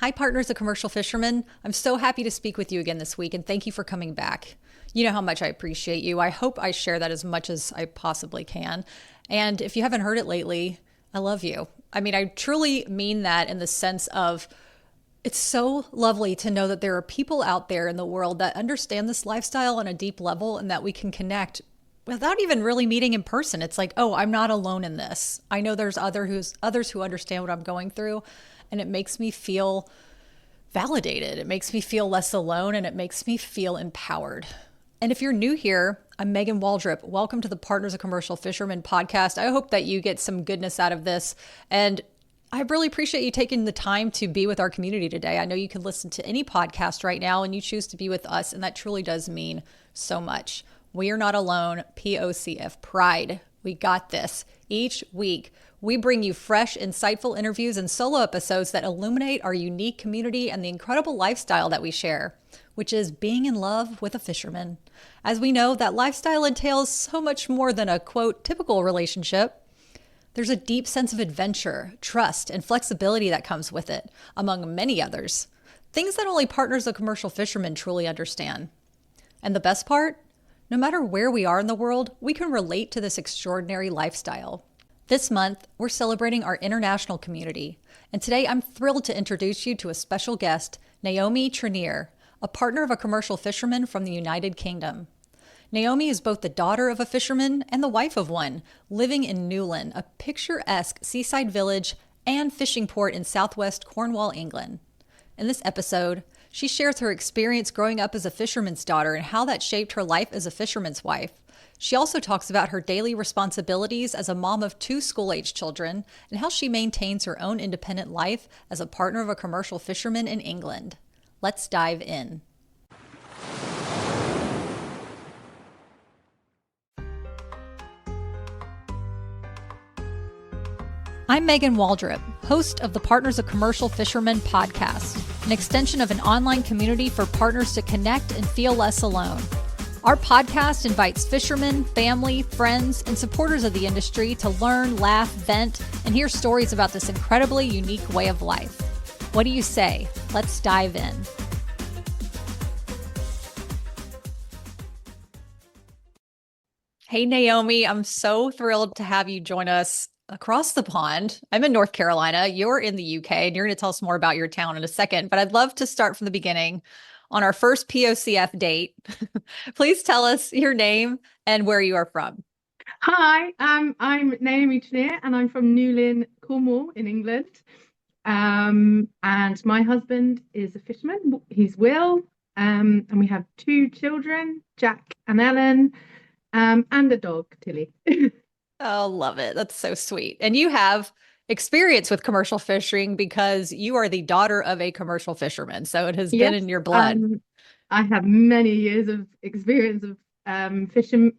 Hi, partners of commercial fishermen. I'm so happy to speak with you again this week, and thank you for coming back. You know how much I appreciate you. I hope I share that as much as I possibly can. And if you haven't heard it lately, I love you. I mean, I truly mean that in the sense of it's so lovely to know that there are people out there in the world that understand this lifestyle on a deep level and that we can connect without even really meeting in person. It's like, oh, I'm not alone in this. I know there's others who understand what I'm going through, and it makes me feel validated. It makes me feel less alone, and it makes me feel empowered. And if you're new here, I'm Megan Waldrop. Welcome to the Partners of Commercial Fishermen podcast. I hope that you get some goodness out of this. And I really appreciate you taking the time to be with our community today. I know you can listen to any podcast right now and you choose to be with us, and that truly does mean so much. We are not alone. POCF, Pride. We got this. Each week, we bring you fresh, insightful interviews and solo episodes that illuminate our unique community and the incredible lifestyle that we share, which is being in love with a fisherman. As we know, that lifestyle entails so much more than a, quote, typical relationship. There's a deep sense of adventure, trust, and flexibility that comes with it, among many others. Things that only partners of commercial fishermen truly understand. And the best part? No matter where we are in the world, we can relate to this extraordinary lifestyle. This month, we're celebrating our international community. And today, I'm thrilled to introduce you to a special guest, Naomi Treneer, a partner of a commercial fisherman from the United Kingdom. Naomi is both the daughter of a fisherman and the wife of one, living in Newlyn, a picturesque seaside village and fishing port in southwest Cornwall, England. In this episode, she shares her experience growing up as a fisherman's daughter and how that shaped her life as a fisherman's wife. She also talks about her daily responsibilities as a mom of 2 school-age children and how she maintains her own independent life as a partner of a commercial fisherman in England. Let's dive in. I'm Megan Waldrop, host of the Partners of Commercial Fishermen podcast, an extension of an online community for partners to connect and feel less alone. Our podcast invites fishermen, family, friends, and supporters of the industry to learn, laugh, vent, and hear stories about this incredibly unique way of life. What do you say? Let's dive in. Hey, Naomi, I'm so thrilled to have you join us across the pond. I'm in North Carolina. You're in the UK, and you're going to tell us more about your town in a second. But I'd love to start from the beginning. On our first POCF date, please tell us your name and where you are from. Hi, I'm Naomi Treneer, and I'm from Newlyn, Cornwall in England. And my husband is a fisherman. He's Will, and we have 2 children, Jack and Ellen, and a dog, Tilly. Oh, love it. That's so sweet. And you have experience with commercial fishing because you are the daughter of a commercial fisherman. So it has been in your blood. I have many years of experience of fishing.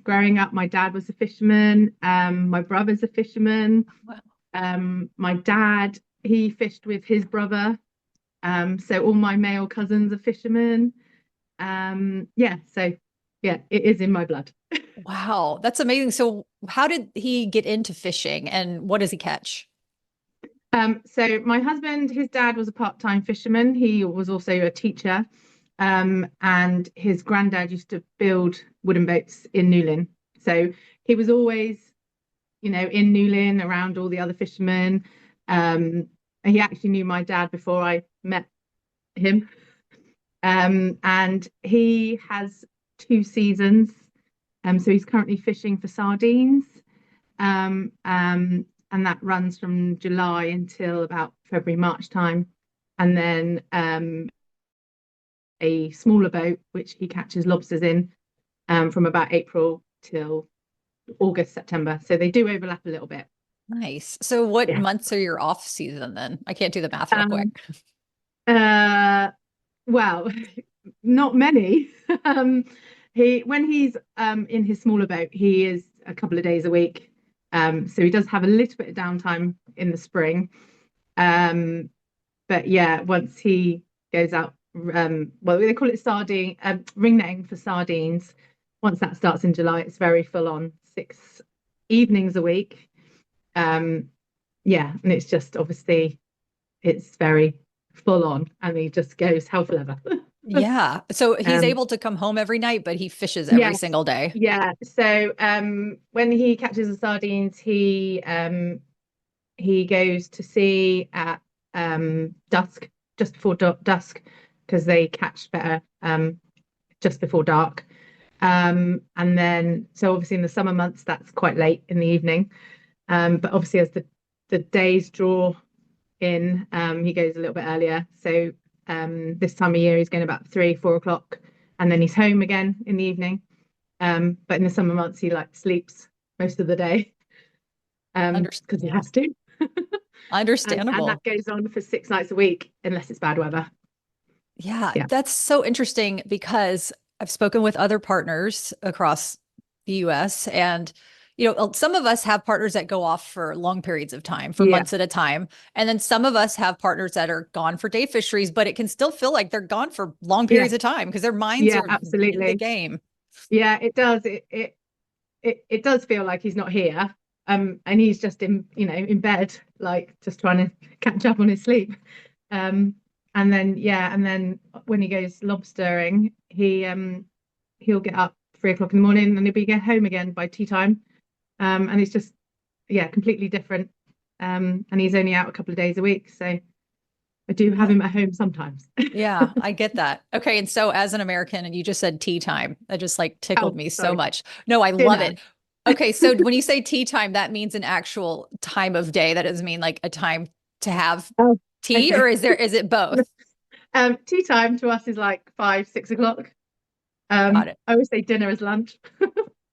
Growing up, my dad was a fisherman. My brother's a fisherman. Wow. My dad, he fished with his brother. So all my male cousins are fishermen. It is in my blood. Wow, that's amazing. So how did he get into fishing and what does he catch? So my husband, his dad was a part-time fisherman. He was also a teacher. And his granddad used to build wooden boats in Newlyn. So he was always, in Newlyn around all the other fishermen. And he actually knew my dad before I met him. And he has 2 seasons. So he's currently fishing for sardines, and that runs from July until about February, March time. And then a smaller boat, which he catches lobsters in, from about April till August, September. So they do overlap a little bit. Nice. So what months are your off season then? I can't do the math real quick. Well, not many. When he's in his smaller boat, he is a couple of days a week. So he does have a little bit of downtime in the spring. But yeah, once he goes out, they call it ring netting for sardines. Once that starts in July, it's very full on, 6 evenings a week. And it's just obviously it's very full on, and he just goes hell for leather. Yeah. So he's Um, able to come home every night, but he fishes every yes, single day. yeah. So when he catches the sardines, he goes to sea at dusk, just before dusk, because they catch better just before dark. And then, so obviously in the summer months, that's quite late in the evening. But obviously as the days draw in, he goes a little bit earlier. So this time of year, he's going about 3, 4 o'clock, and then he's home again in the evening. But in the summer months, he like sleeps most of the day because he Yeah. has to. And Understandable. that goes on for 6 nights a week, unless it's bad weather. Yeah, Yeah. that's so interesting because I've spoken with other partners across the US and some of us have partners that go off for long periods of time, for Yeah. months at a time. And then some of us have partners that are gone for day fisheries, but it can still feel like they're gone for long Yeah. periods of time because their minds Yeah, are in the absolutely. game. Yeah, it does. It does feel like he's not here. And he's just in bed, like just trying to catch up on his sleep. Um, and then when he goes lobstering, he'll get up 3 o'clock in the morning and he'll be get home again by tea time. And it's just completely different. And he's only out a couple of days a week, so I do have Yeah. him at home sometimes. Yeah, I get that. Okay. And so as an American, and you just said tea time, that just like tickled Oh, me so sorry, much. No, I love dinner. it. Okay. So when you say tea time, that means an actual time of day. That doesn't mean like a time to have Oh, tea, or okay. is it both? Tea time to us is like 5, 6 o'clock. Got it. I always say dinner is lunch.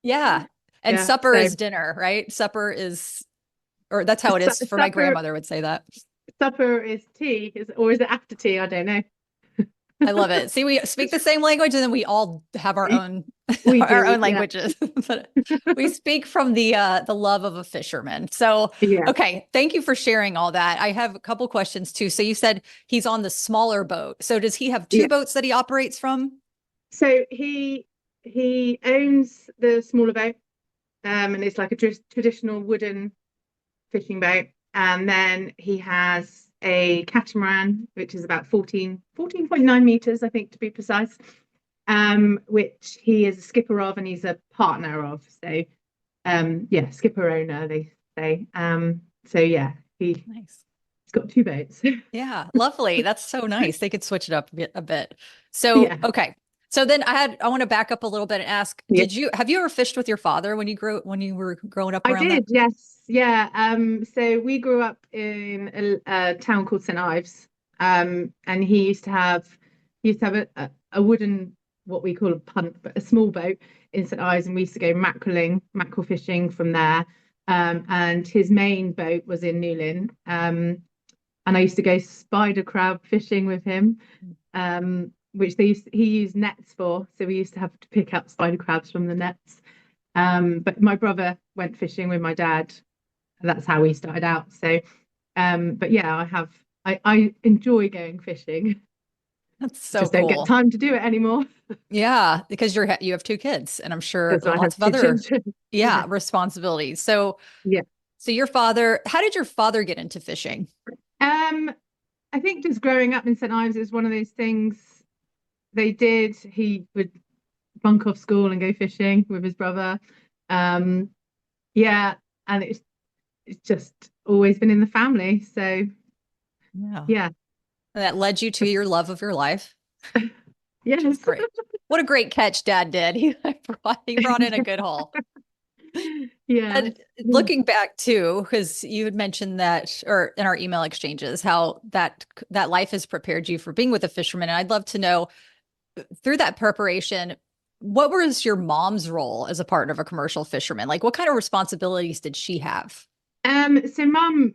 Yeah. And Yeah. supper So is dinner, right? Supper is, or that's how it is for my supper grandmother would say that. supper is tea, or is it after tea? I don't know. I love it. See, we speak the same language and then we all have our own We our do, own yeah. languages. But we speak from the love of a fisherman. So, Yeah, okay, thank you for sharing all that. I have a couple questions too. So you said he's on the smaller boat. So does he have two yeah. boats that he operates from? So he owns the smaller boat, and it's like a traditional wooden fishing boat. And then he has a catamaran, which is about 14.9 meters, I think, to be precise, which he is a skipper of and he's a partner of. So, skipper owner, they say. So yeah, he's Nice. got two boats. Yeah, lovely. That's so nice. They could switch it up a bit. So, Yeah, okay. So then I want to back up a little bit and ask, yeah. have you ever fished with your father when you were growing up I around there? did, yes, yeah. So we grew up in a town called St Ives, and he used to have a wooden, what we call a punt, but a small boat in St Ives, and we used to go mackerel fishing from there. And his main boat was in Newlyn, and I used to go spider crab fishing with him, which he used nets for, so we used to have to pick up spider crabs from the nets. But my brother went fishing with my dad. That's how we started out. So, but yeah, I enjoy going fishing. That's so Just don't get cool. time to do it anymore Yeah, because you have two kids and I'm sure because I have lots of two other, children. yeah, Yeah, responsibilities. So, yeah. how did your father get into fishing? Um, I think just growing up in St Ives is one of those things they did. He would bunk off school and go fishing with his brother. Um, yeah, and it's just always been in the family. So Yeah. yeah, That led you to your love of your life, which is yes, great. What a great catch dad did. He brought in a good haul. yeah. And looking back too, because you had mentioned that, or in our email exchanges, how that life has prepared you for being with a fisherman. And I'd love to know through that preparation, what was your mom's role as a partner of a commercial fisherman? Like, what kind of responsibilities did she have? So mum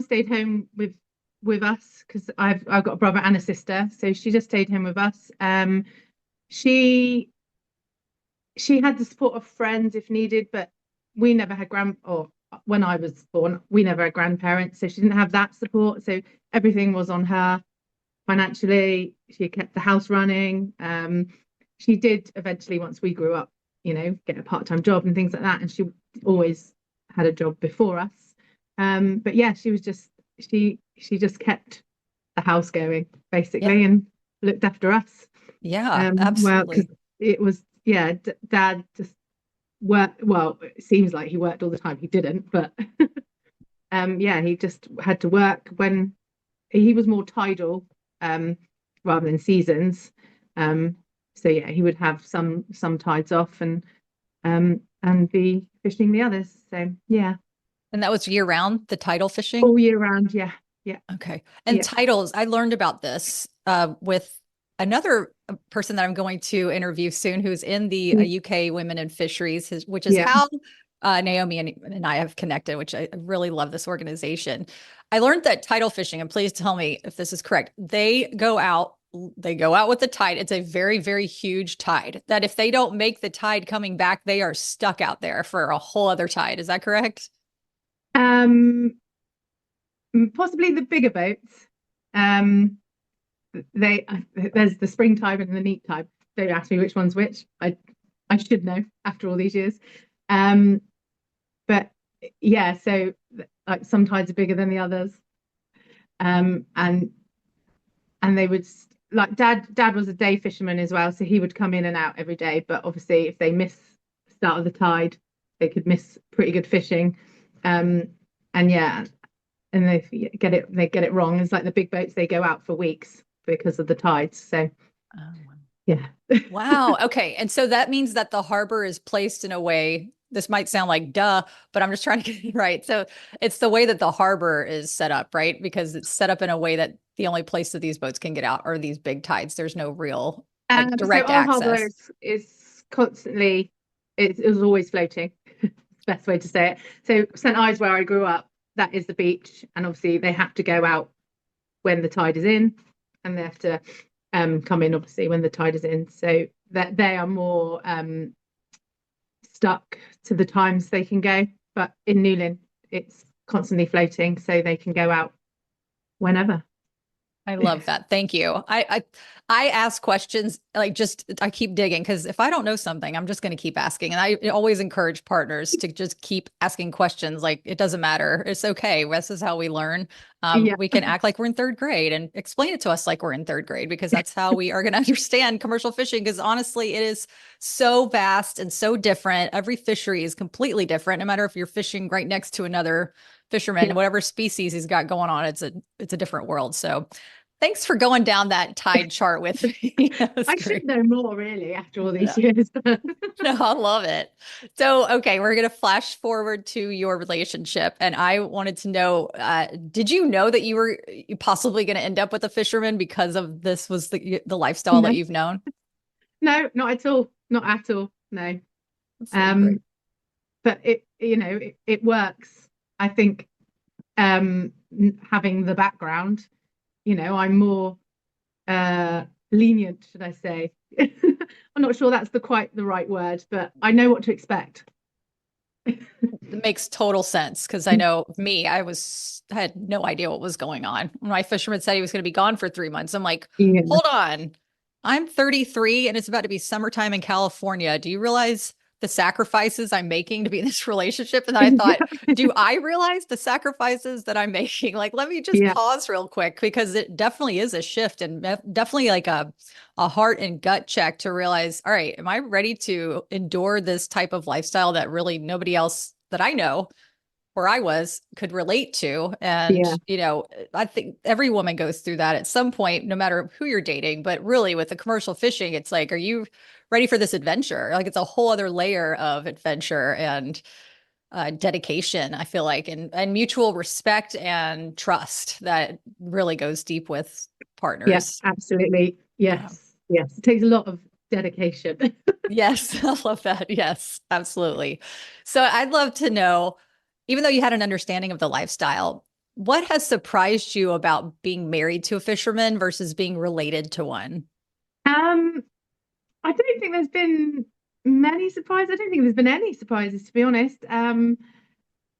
stayed home with us because I've got a brother and a sister, so she just stayed home with us. She she had the support of friends if needed, but we never had or when I was born, we never had grandparents, so she didn't have that support. So everything was on her financially. She kept the house running. She did eventually, once we grew up, get a part-time job and things like that, and she always had a job before us. But yeah, she was just she just kept the house going Yeah. basically and looked after us. Yeah, Well, because absolutely. it was, yeah, dad just worked. Well, it seems like he worked all the time. He didn't, but yeah, he just had to work when he was more tidal, um, rather than seasons. Um, so yeah, he would have some tides off and be fishing the others. So yeah, And that was year round, the tidal fishing? all year round. Yeah, yeah, Okay. And yeah. titles, I learned about this with another person that I'm going to interview soon who's in the Mm, UK Women in Fisheries, which is yeah. how Naomi and I have connected, which I really love this organization. I learned that tidal fishing, and please tell me if this is correct, they go out with the tide. It's a very, very huge tide that if they don't make the tide coming back, they are stuck out there for a whole other tide. Is that correct? Um, Possibly the bigger boats. Um, they there's the spring tide and the neap tide. Don't ask me which one's which. I should know after all these years. Um, but yeah, so like some tides are bigger than the others. Um, and they would, like, dad was a day fisherman as well, so he would come in and out every day. But obviously, if they miss the start of the tide, they could miss pretty good fishing. Um, and yeah, and they get it wrong. It's like the big boats, they go out for weeks because of the tides. So Oh, yeah. wow. Okay. And so that means that the harbor is placed in a way, this might sound like duh, but I'm just trying to get it right. So it's the way that the harbor is set up, right? Because it's set up in a way that the only place that these boats can get out are these big tides. There's no real like So direct our harbour access. is constantly, it was always floating. It's the best way to say it. So St Ives, where I grew up, that is the beach, and obviously they have to go out when the tide is in, and they have to come in obviously when the tide is in. So that they are more stuck to the times they can go. But in Newlyn, it's constantly floating, so they can go out whenever. I love that. Thank you. I ask questions like just I keep digging because if I don't know something, I'm just going to keep asking. And I always encourage partners to just keep asking questions. Like it doesn't matter. It's okay. This is how we learn. Yeah, We can act like we're in third grade and explain it to us like we're in third grade because that's how we are going to understand commercial fishing. Because honestly, it is so vast and so different. Every fishery is completely different. No matter if you're fishing right next to another fisherman, yeah. whatever species he's got going on, it's a different world. So thanks for going down that tide chart with me. That was I should great. know more really after all these No, years. no, I love it. So, okay, we're going to flash forward to your relationship. And I wanted to know, did you know that you were possibly going to end up with a fisherman because of this was the lifestyle that No, you've known? no, not at all. Not at all. No. That's so great. Um, but it works. I think having the background, I'm more lenient, should I say. I'm not sure that's quite the right word, but I know what to expect. It makes total sense because I know me, I had no idea what was going on. When my fisherman said he was going to be gone for 3 months, I'm like, Yeah. hold on. I'm 33 and it's about to be summertime in California. Do you realize the sacrifices I'm making to be in this relationship? And then I thought, do I realize the sacrifices that I'm making? Like, let me just Yeah. pause real quick because it definitely is a shift and definitely like a heart and gut check to realize, all right, am I ready to endure this type of lifestyle that really nobody else that I know where I was could relate to? And, Yeah. I think every woman goes through that at some point, no matter who you're dating. But really, with the commercial fishing, it's like, are you ready for this adventure? Like, it's a whole other layer of adventure and dedication, I feel like, and mutual respect and trust that really goes deep with Yeah, partners. absolutely. Yeah. Yes. Yes. It takes a lot of dedication. Yes, I love that. Yes, absolutely. So I'd love to know, even though you had an understanding of the lifestyle, what has surprised you about being married to a fisherman versus being related to one? Um, I don't think there's been many surprises. I don't think there's been any surprises, to be honest.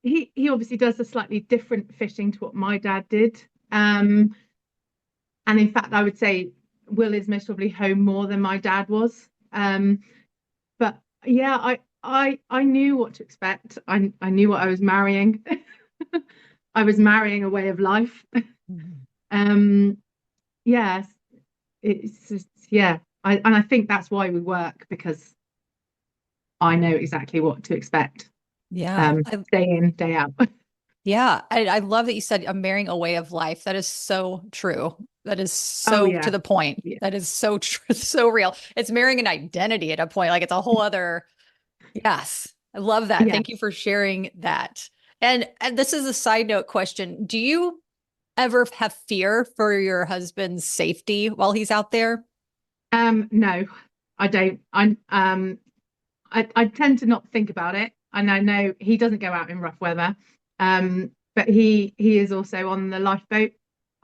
He obviously does a slightly different fishing to what my dad did. And in fact, I would say Will is most probably home more than my dad was. But yeah, I knew what to expect. I knew what I was marrying. I was marrying a way of life. Um, yes, it's just, yeah. And I think that's why we work, because I know exactly what to expect. Yeah. Day in, day out. Yeah. I love that you said I'm marrying a way of life. That is so true. That is Oh so to yeah, the point. yeah, That is so true, so real. It's marrying an identity at a point. Like it's a whole other, yes. I love that. yeah. Thank you for sharing that. And this is a side note question. Do you ever have fear for your husband's safety while he's out there? No, I don't. I tend to not think about it, and I know he doesn't go out in rough weather. But he is also on the lifeboat,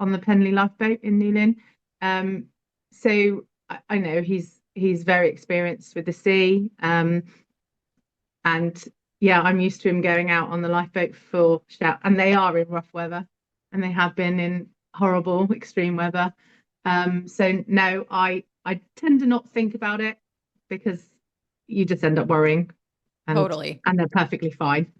on the Penley lifeboat in Newlyn. So I know he's very experienced with the sea. And yeah, I'm used to him going out on the lifeboat for shout, and they are in rough weather, and they have been in horrible extreme weather. So no, I tend to not think about it, because you just end up worrying, and Totally. they're perfectly fine.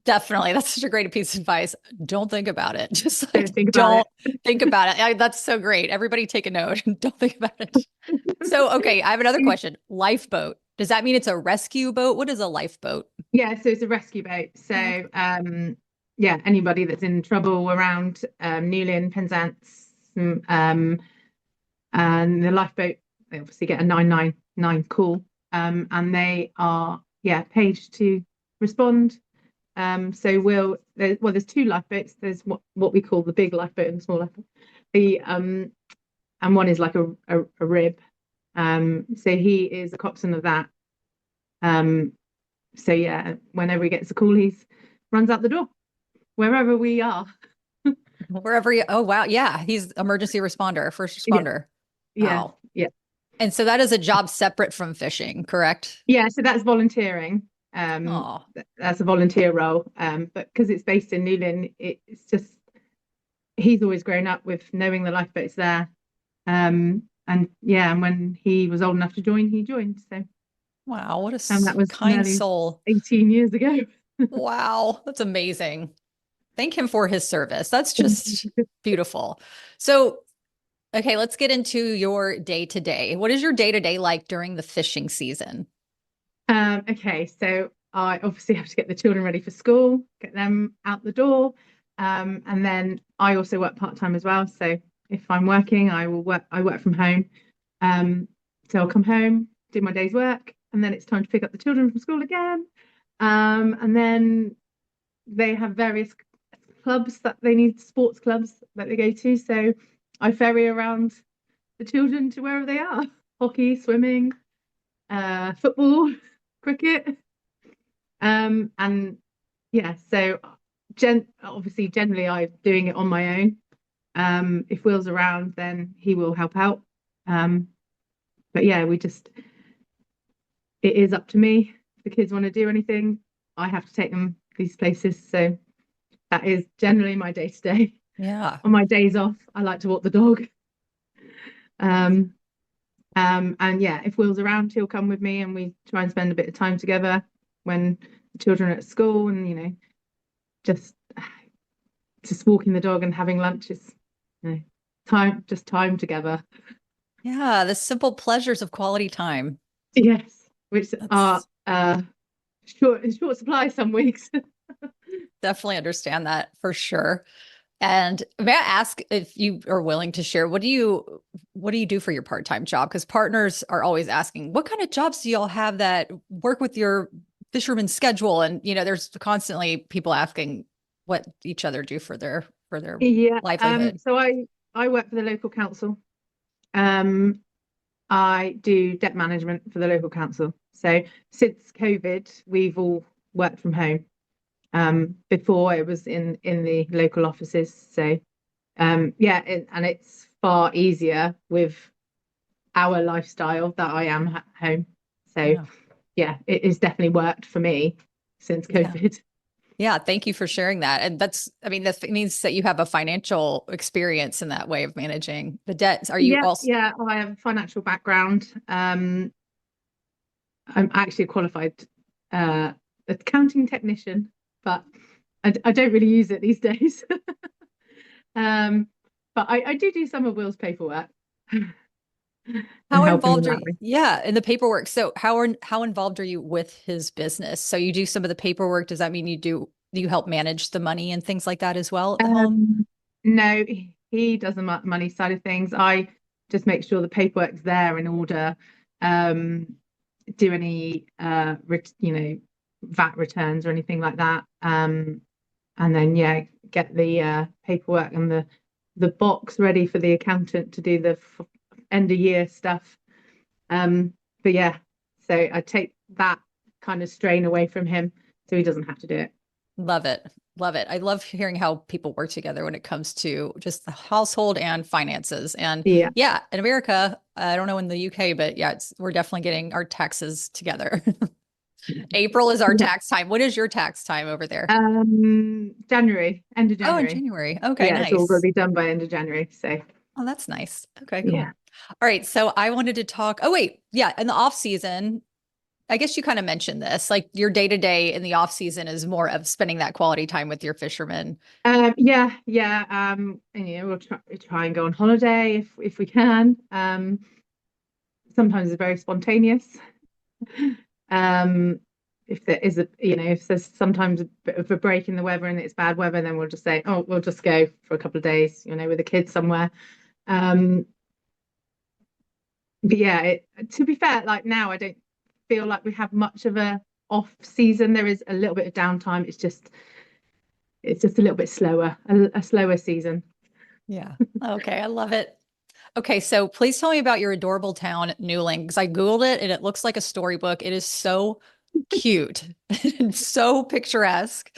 Definitely. That's such a great piece of advice. Don't think about it. Just like Don't think about don't it. think about it. That's so great. Everybody take a note. Don't think about it. So, okay, I have another question. Lifeboat. Does that mean it's a rescue boat? What is a lifeboat? Yeah, so it's a rescue boat. Oh, So yeah, anybody that's in trouble around Newlyn, Penzance, and the lifeboat, they obviously get a 999 call, and they are, yeah, paid to respond. So there's two lifeboats. There's what we call the big lifeboat and the small lifeboat. The And one is like a rib. So he is the coxswain of that. Um, so yeah, whenever he gets a call, he's runs out the door wherever we are. wherever you, oh, wow. Yeah. He's emergency responder, first Yeah, responder. yeah, Wow. yeah. And so that is a job separate from fishing, correct? Yeah, so that's volunteering. Oh, That's a volunteer role. But because it's based in Newlyn, it's just he's always grown up with knowing the lifeboat's there. And yeah, and when he was old enough to join, he joined. So, wow. What a and that was kind nearly soul. 18 years ago. Wow. That's amazing. Thank him for his service. That's just beautiful. So, okay, let's get into your day to day. What is your day to day like during the fishing season? Okay, so I obviously have to get the children ready for school, get them out the door. And then I also work part-time as well. So if I'm working, I work from home. So I'll come home, do my day's work, and then it's time to pick up the children from school again. And then they have various clubs that they need, sports clubs that they go to. So I ferry around the children to wherever they are. Hockey, swimming, football, cricket. And yeah, so obviously generally I'm doing it on my own. If Will's around, then he will help out. But yeah, it is up to me. If the kids want to do anything, I have to take them these places. So that is generally my day to day. Yeah. On my days off, I like to walk the dog. Um, and yeah, if Will's around, he'll come with me, and we try and spend a bit of time together when the children are at school, and just walking the dog and having lunch is, time together. Yeah. The simple pleasures of quality time. Yes, which are That's in short supply some weeks. definitely understand that for sure. And may I ask if you are willing to share, what do you do for your part-time job? Because partners are always asking, what kind of jobs do y'all have that work with your fisherman's schedule? And there's constantly people asking what each other do for their Yeah. livelihood. So I work for the local council. Um, I do debt management for the local council. So since COVID, we've all worked from home. Before it was in the local offices. So yeah, and it's far easier with our lifestyle that I am at home. So Yeah. yeah, it has definitely worked for me since Yeah. COVID. Yeah. Thank you for sharing that. And that means that you have a financial experience in that way of managing the debts. Are you Yeah, also, yeah, I have a financial background. I'm actually a qualified uh, accounting technician, but I don't really use it these days. Um, but I do some of Will's paperwork and How help him in involved are that you? way. Yeah, in the paperwork. So how involved are you with his business? So you do some of the paperwork. Does that mean do you help manage the money and things like that as well at the home? No, he does the money side of things. I just make sure the paperwork's there in order. Um, do any VAT returns or anything like that. And then yeah, get the paperwork and the box ready for the accountant to do the end of year stuff. But yeah, so I take that kind of strain away from him so he doesn't have to do it. Love it. Love it. I love hearing how people work together when it comes to just the household and finances. And Yeah. yeah, in America, I don't know in the UK, but yeah, we're definitely getting our taxes together. April is our Yeah. tax time. What is your tax time over there? January, end of Oh, in January. January. Okay, Yeah, it's all going to nice. be done by end of January. So Oh, that's nice. Okay, yeah. cool. All right, so I wanted to talk. Oh, wait. Yeah, in the off season, I guess you kind of mentioned this. Like your day to day in the off season is more of spending that quality time with your fishermen. Yeah. And we'll try and go on holiday if we can. Sometimes it's very spontaneous. Um, if there is if there's sometimes a bit of a break in the weather and it's bad weather, then we'll just say, oh, we'll just go for a couple of days, with the kids somewhere. Um, but yeah, to be fair, like now I don't feel like we have much of a off season. There is a little bit of downtime. It's just a little bit slower, a slower season. Yeah. Okay, I love it. Okay, so please tell me about your adorable town, Newlyn, because I Googled it and it looks like a storybook. It is so cute and so picturesque.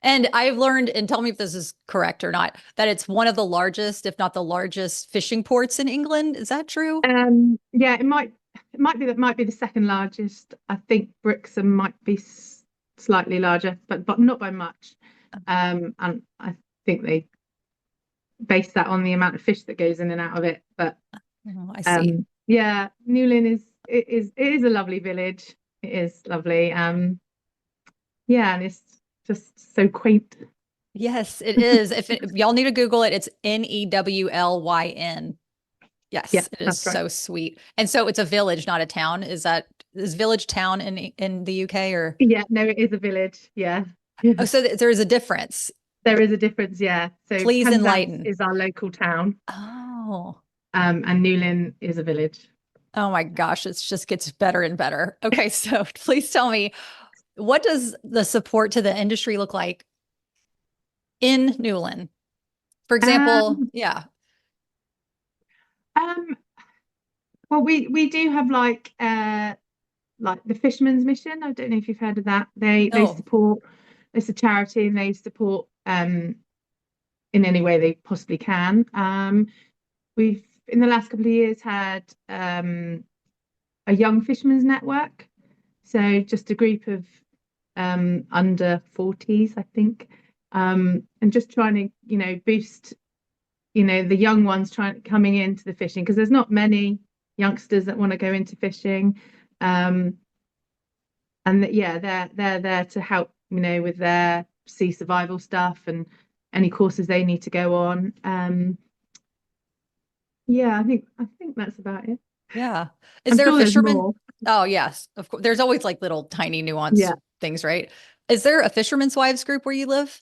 And I've learned, and tell me if this is correct or not, that it's one of the largest, if not the largest, fishing ports in England. Is that true? Yeah, it might be the second largest. I think Brixham might be slightly larger, but not by much. And I think they base that on the amount of fish that goes in and out of it. But Oh, I see. yeah, Newlyn is a lovely village. It is lovely. Yeah, and it's just so quaint. Yes, it is. If y'all need to Google it, it's Newlyn. Yeah, Yes, it is that's right. so sweet. And so it's a village, not a town. Is village town in the UK or? Yeah, no, it is a village. Yeah. Oh, so there is a difference. There is a difference, yeah. So Please Penzance enlighten. is our local town, Oh, and Newlyn is a village. oh my gosh, it just gets better and better. Okay, so please tell me, what does the support to the industry look like in Newlyn? For example, Um, yeah. um, well, we do have like the Fisherman's Mission. I don't know if you've heard of that. They Oh, support. It's a charity, and they support in any way they possibly can. We've in the last couple of years had a young fishermen's network. So just a group of under 40s, I think, and just trying to, boost, the young ones trying coming into the fishing because there's not many youngsters that want to go into fishing, um, and yeah, they're there to help, with their sea survival stuff and any courses they need to go on. Yeah, I think that's about it. yeah. Is I'm there a sure there's fisherman? more. Oh, yes, of course. There's always like little tiny nuance Yeah, things, right? Is there a fisherman's wives group where you live?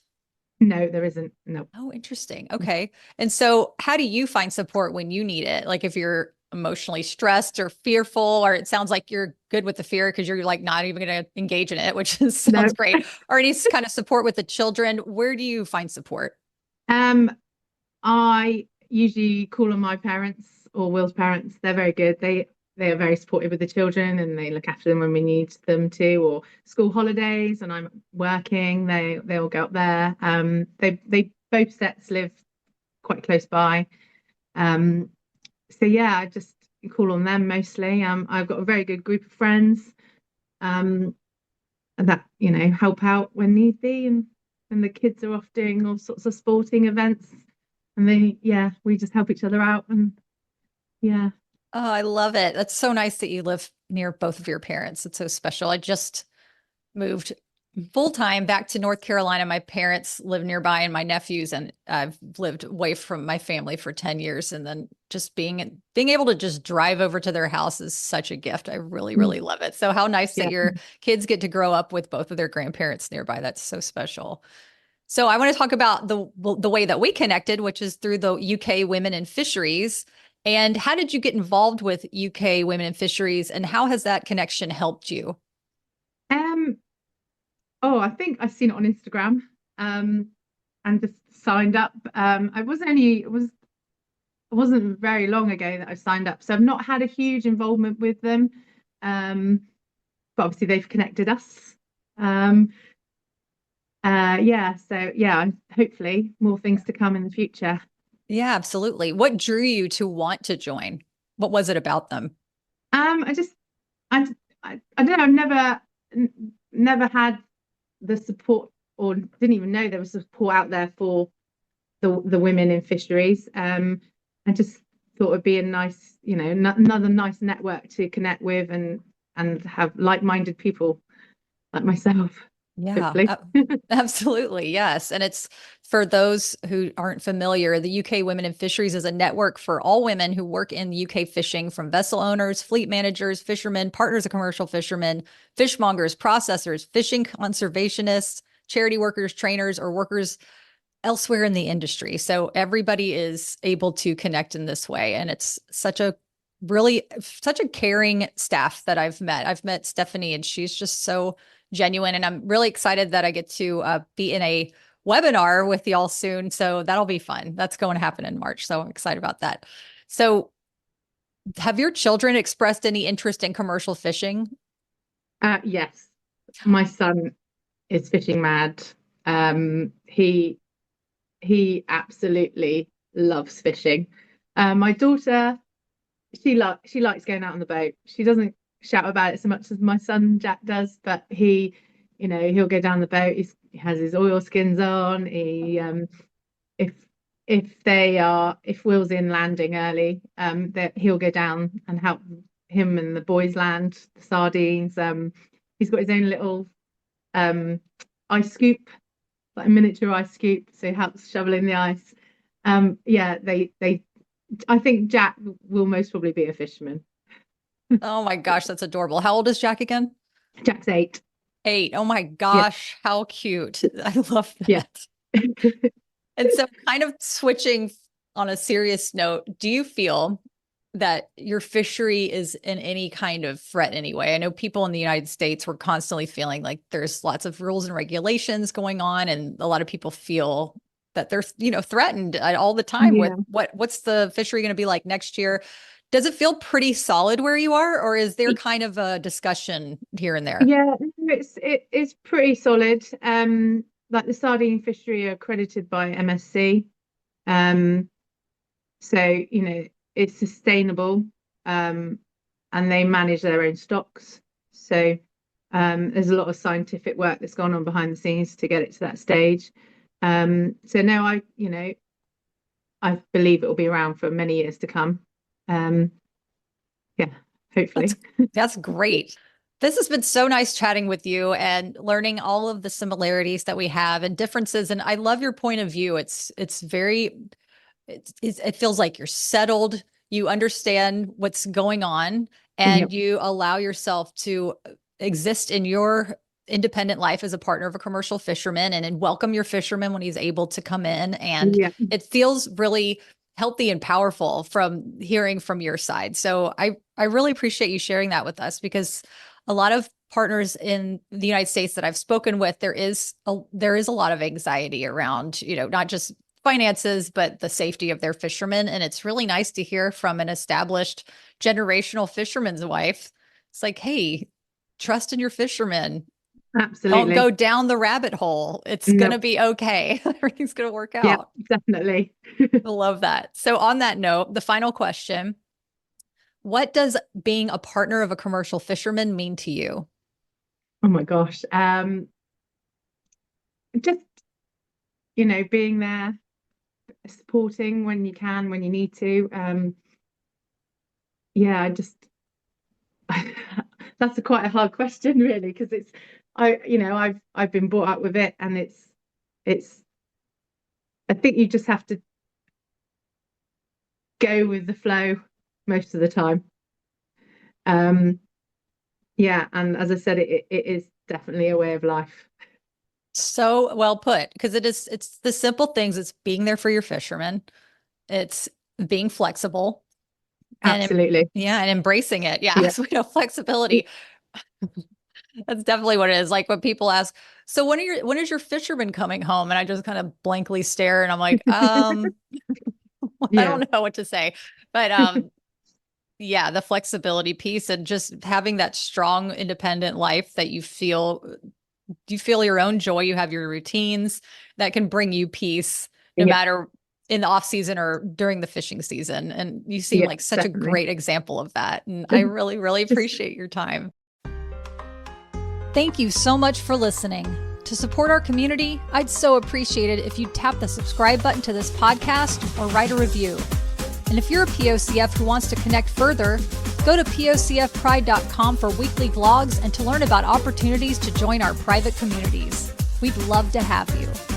no, there isn't. No. Oh, interesting. Okay. And so, how do you find support when you need it? Like if you're emotionally stressed or fearful, or it sounds like you're good with the fear because you're like not even going to engage in it, which No. sounds great. Or any kind of support with the children. Where do you find support? Um, I usually call on my parents or Will's parents. They're very good. They are very supportive with the children and they look after them when we need them to, or school holidays and I'm working, they all go up there. They both sets live quite close by. Um, so yeah, I just call on them mostly. I've got a very good group of friends um that, help out when need be and the kids are off doing all sorts of sporting events and we just help each other out and yeah. Oh, I love it. That's so nice that you live near both of your parents. It's so special. I just moved full time back to North Carolina. My parents live nearby and my nephews, and I've lived away from my family for 10 years. And then just being able to just drive over to their house is such a gift. I really, really love it. So how nice that Yeah. your kids get to grow up with both of their grandparents nearby. That's so special. So I want to talk about the way that we connected, which is through the UK Women in Fisheries. And how did you get involved with UK Women in Fisheries, and how has that connection helped you? Um, oh, I think I've seen it on Instagram, um, and just signed up. It wasn't very long ago that I signed up, so I've not had a huge involvement with them. Um, but obviously they've connected us. Um, yeah, so yeah, hopefully more things to come in the future. Yeah, absolutely. What drew you to want to join? What was it about them? I just, I don't know. I've never had the support, or didn't even know there was support out there for the women in fisheries. I just thought it'd be a nice, another nice network to connect with and have like-minded people like myself, Yeah, hopefully. absolutely. Yes. And it's for those who aren't familiar, the UK Women in Fisheries is a network for all women who work in UK fishing, from vessel owners, fleet managers, fishermen, partners of commercial fishermen, fishmongers, processors, fishing conservationists, charity workers, trainers, or workers elsewhere in the industry. So everybody is able to connect in this way. And it's such a caring staff that I've met. I've met Stephanie, and she's just so genuine. And I'm really excited that I get to be in a webinar with y'all soon. So that'll be fun. That's going to happen in March. So I'm excited about that. So have your children expressed any interest in commercial fishing? Yes, my son is fishing mad. He absolutely loves fishing. My daughter, she likes going out on the boat. She doesn't shout about it so much as my son Jack does, but he'll go down the boat. He has his oilskins on. If if Will's in landing early, that he'll go down and help him and the boys land the sardines. He's got his own little um ice scoop, like a miniature ice scoop, so he helps shovel in the ice. Yeah, they I think Jack will most probably be a fisherman. Oh my gosh, that's adorable. How old is Jack again? Jack's 8. 8. Oh my Yeah, gosh, how cute. I love yeah. that. And so, kind of switching on a serious note, do you feel that your fishery is in any kind of threat anyway? I know people in the United States were constantly feeling like there's lots of rules and regulations going on, and a lot of people feel that they're, threatened all the time with Yeah. what's the fishery going to be like next year? Does it feel pretty solid where you are, or is there kind of a discussion here and there? Yeah, it's pretty solid. Like the sardine fishery are accredited by MSC. Um, so it's sustainable. And they manage their own stocks. So there's a lot of scientific work that's gone on behind the scenes to get it to that stage. So no, I believe it will be around for many years to come. Um, yeah, That's hopefully. that's great. This has been so nice chatting with you and learning all of the similarities that we have and differences. And I love your point of view. It's very it feels like you're settled. You understand what's going on, Yep. and you allow yourself to exist in your independent life as a partner of a commercial fisherman, and welcome your fisherman when he's able to come in. And Yeah. it feels really healthy and powerful from hearing from your side. So I really appreciate you sharing that with us, because a lot of partners in the United States that I've spoken with, there is a lot of anxiety around, not just finances, but the safety of their fishermen. And it's really nice to hear from an established generational fisherman's wife. It's like, hey, trust in your fishermen. Don't Absolutely. go down the rabbit hole. It's going No. to be okay. Everything's going to work Yep, out. definitely. I love that. So, on that note, the final question: what does being a partner of a commercial fisherman mean to you? Oh my gosh. Just, being there, supporting when you can, when you need to. Yeah, I just that's quite a hard question, really, because I've been brought up with it, and it's I think you just have to go with the flow most of the time. Yeah, and as I said, it is definitely a way of life. So well put, because it's the simple things. It's being there for your fishermen. It's being flexible and Absolutely. and embracing it. Yeah. Yeah. So, flexibility. That's definitely what it is. Like when people ask, so when is your fisherman coming home? And I just kind of blankly stare and I'm like, I Yeah. don't know what to say. But yeah, the flexibility piece and just having that strong, independent life that you feel your own joy, you have your routines that can bring you peace no Yeah. matter in the off season or during the fishing season. And you seem Yeah, like such definitely. a great example of that. And I really, really appreciate your time. Thank you so much for listening. To support our community, I'd so appreciate it if you'd tap the subscribe button to this podcast or write a review. And if you're a POCF who wants to connect further, go to POCFpride.com for weekly vlogs and to learn about opportunities to join our private communities. We'd love to have you.